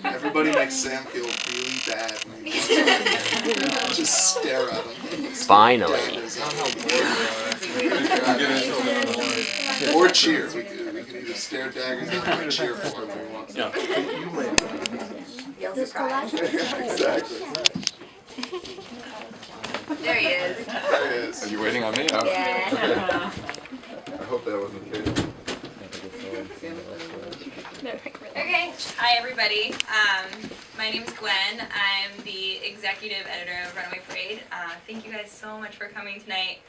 Everybody makes Sam feel really bad when he just stare at him. Finally. Or cheer. We can either stare daggers at him or cheer for him if he wants. Yeah. Exactly. There he is. There he is. Are you waiting on me? Oh. Yeah. I hope that wasn't the case. Okay. Hi, everybody. My name is Gwen. I'm the executive editor of Runaway Parade. Thank you guys so much for coming tonight.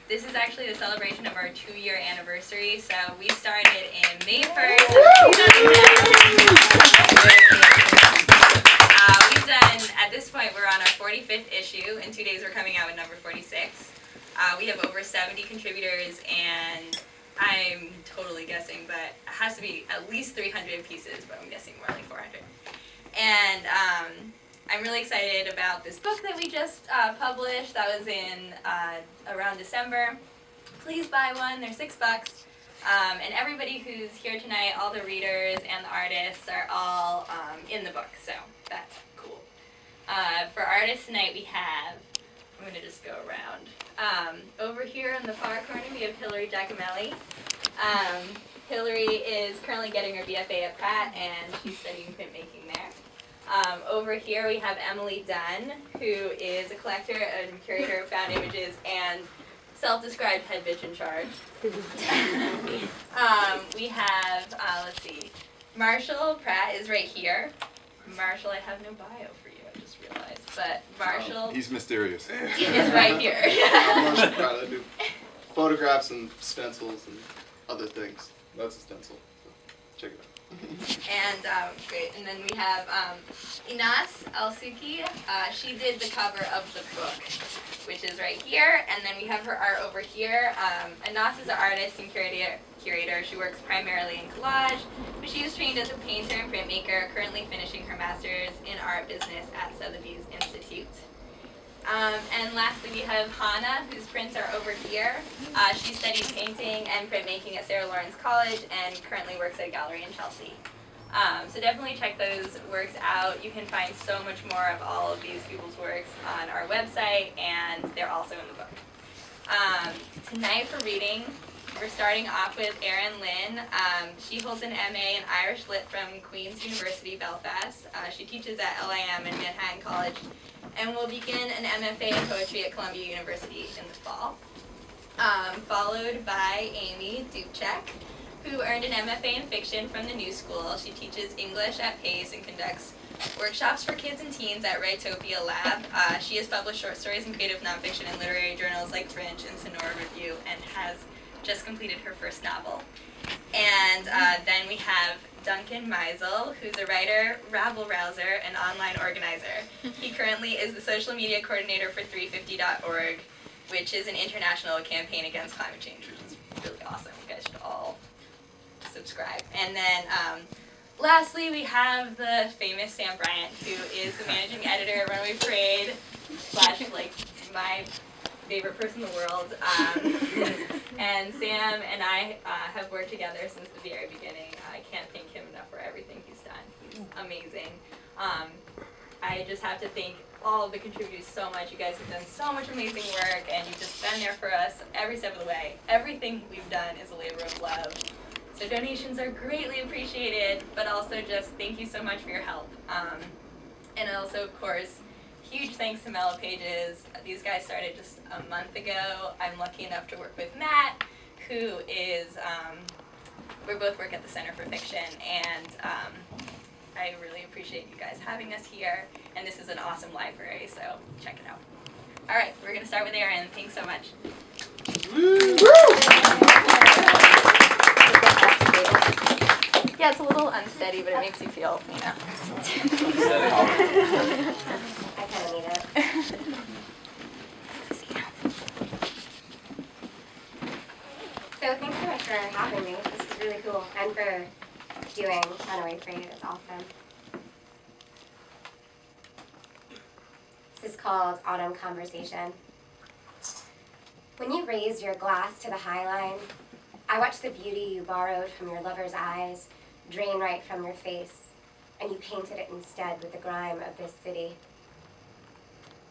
This is actually the celebration of our 2-year anniversary. So we started in May 1st of 2010. We've done, at this point, we're on our 45th issue. In 2 days, we're coming out with number 46. We have over 70 contributors, and I'm totally guessing, but it has to be at least 300 pieces, but I'm guessing more like 400. And I'm really excited about this book that we just published. That was in around December. Please buy one. They're $6. And everybody who's here tonight, all the readers and the artists are all in the book, so that's cool. For artists tonight, we have, I'm going to just go around. Over here in the far corner, we have Hillary Giacomelli. Hillary is currently getting her BFA at Pratt, and she's studying printmaking there. Over here, we have Emily Dunn, who is a collector and curator of found images and self-described head bitch in charge. We have, let's see, Marshall Pratt is right here. Marshall, I have no bio for you, I just realized, but Marshall He's mysterious. is right here. Marshall Pratt, I do photographs and stencils and other things. That's a stencil. So check it out. And great, and then we have Inas Al-Suki. She did the cover of the book, which is right here, and then we have her art over here. Inas is an artist and curator. She works primarily in collage, but she is trained as a painter and printmaker, currently finishing her master's in art business at Sotheby's Institute. And lastly, we have Hannah, whose prints are over here. She studied painting and printmaking at Sarah Lawrence College and currently works at a gallery in Chelsea. So definitely check those works out. You can find so much more of all of these people's works on our website, and they're also in the book. Tonight for reading, we're starting off with Erin Lynn. She holds an MA in Irish Lit from Queen's University, Belfast. She teaches at LIM and Manhattan College, and will begin an MFA in poetry at Columbia University in the fall. Followed by Amy Dubček, who earned an MFA in fiction from the New School. She teaches English at Pace and conducts workshops for kids and teens at Writopia Lab. She has published short stories and creative nonfiction in literary journals like Fringe and Sonora Review, and has just completed her first novel. And then we have Duncan Meisel, who's a writer, rabble-rouser, and online organizer. He currently is the social media coordinator for 350.org, which is an international campaign against climate change, which is really awesome. You guys should all subscribe. And then lastly, we have the famous Sam Bryant, who is the managing editor of Runaway Parade, / like my favorite person in the world. And Sam and I have worked together since the very beginning. I can't thank him enough for everything he's done. He's amazing. I just have to thank all of the contributors so much. You guys have done so much amazing work, and you've just been there for us every step of the way. Everything we've done is a labor of love. So donations are greatly appreciated, but also just thank you so much for your help. And also, of course, huge thanks to Mellow Pages. These guys started just a month ago. I'm lucky enough to work with Matt, who is, we both work at the Center for Fiction, and I really appreciate you guys having us here. And this is an awesome library, so check it out. All right, we're going to start with Erin. Thanks so much. Yeah, it's a little unsteady, but it makes you feel, you know. I kind of need it. So thanks so much for having me. This is really cool. And for doing Runaway Parade. It's awesome. This is called Autumn Conversation. When you raised your glass to the high line, I watched the beauty you borrowed from your lover's eyes drain right from your face, and you painted it instead with the grime of this city.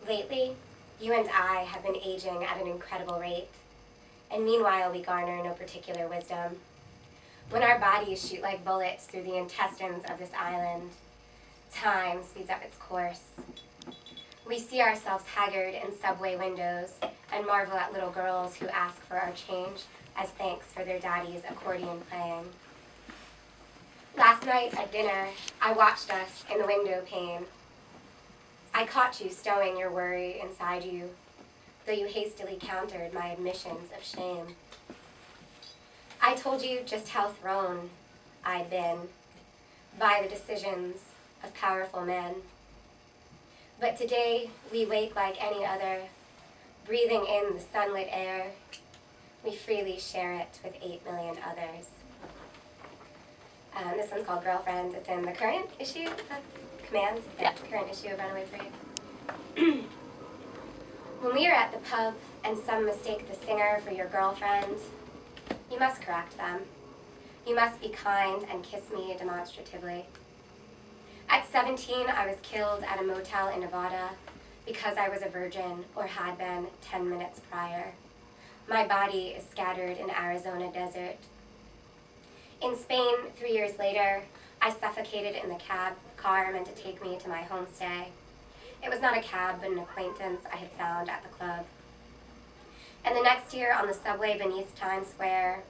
Lately, you and I have been aging at an incredible rate, and meanwhile we garner no particular wisdom. When our bodies shoot like bullets through the intestines of this island, time speeds up its course. We see ourselves haggard in subway windows and marvel at little girls who ask for our change as thanks for their daddy's accordion playing. Last night at dinner, I watched us in the window pane. I caught you stowing your worry inside you, though you hastily countered my admissions of shame. I told you just how thrown I'd been by the decisions of powerful men. But today, we wake like any other, breathing in the sunlit air. We freely share it with 8 million others. This one's called Girlfriend. It's in the current issue of Command, Yeah. current issue of Runaway Parade. When we are at the pub and some mistake the singer for your girlfriend, you must correct them. You must be kind and kiss me demonstratively. At 17, I was killed at a motel in Nevada because I was a virgin or had been 10 minutes prior. My body is scattered in Arizona desert. In Spain, 3 years later, I suffocated in the car meant to take me to my homestay. It was not a cab, but an acquaintance I had found at the club. And the next year, on the subway beneath Times Square,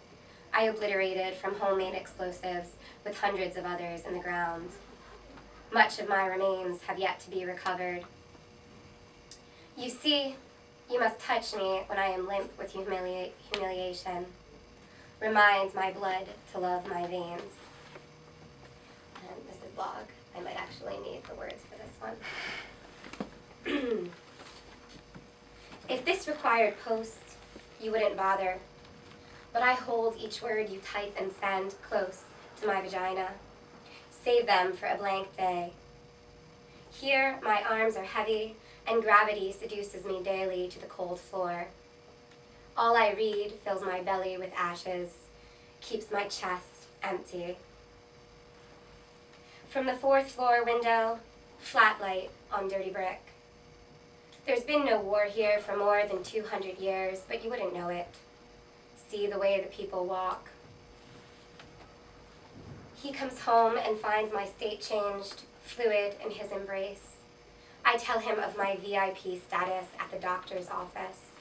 I obliterated from homemade explosives with hundreds of others in the ground. Much of my remains have yet to be recovered. You see, you must touch me when I am limp with humiliation. Reminds my blood to love my veins. And this is log. I might actually need the words for this one. If this required post, you wouldn't bother. But I hold each word you type and send close to my vagina. Save them for a blank day. Here, my arms are heavy, and gravity seduces me daily to the cold floor. All I read fills my belly with ashes, keeps my chest empty. From the 4th floor window, flat light on dirty brick. There's been no war here for more than 200 years, but you wouldn't know it. See the way the people walk. He comes home and finds my state changed, fluid in his embrace. I tell him of my VIP status at the doctor's office.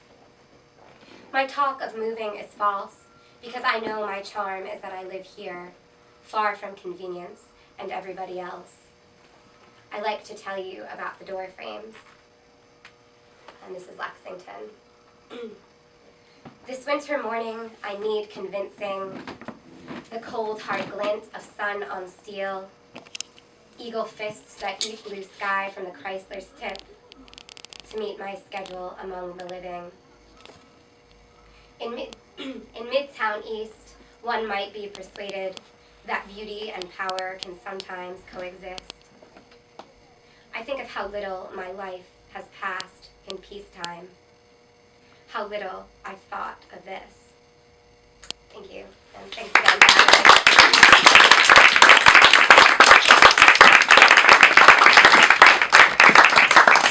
My talk of moving is false, because I know my charm is that I live here, far from convenience and everybody else. I like to tell you about the door frames. And this is Lexington. This winter morning, I need convincing. The cold, hard glint of sun on steel. Eagle fists that eat blue sky from the Chrysler's tip to meet my schedule among the living. In Midtown East, one might be persuaded that beauty and power can sometimes coexist. I think of how little my life has passed in peacetime. How little I've thought of this. Thank you, and thanks again for having me.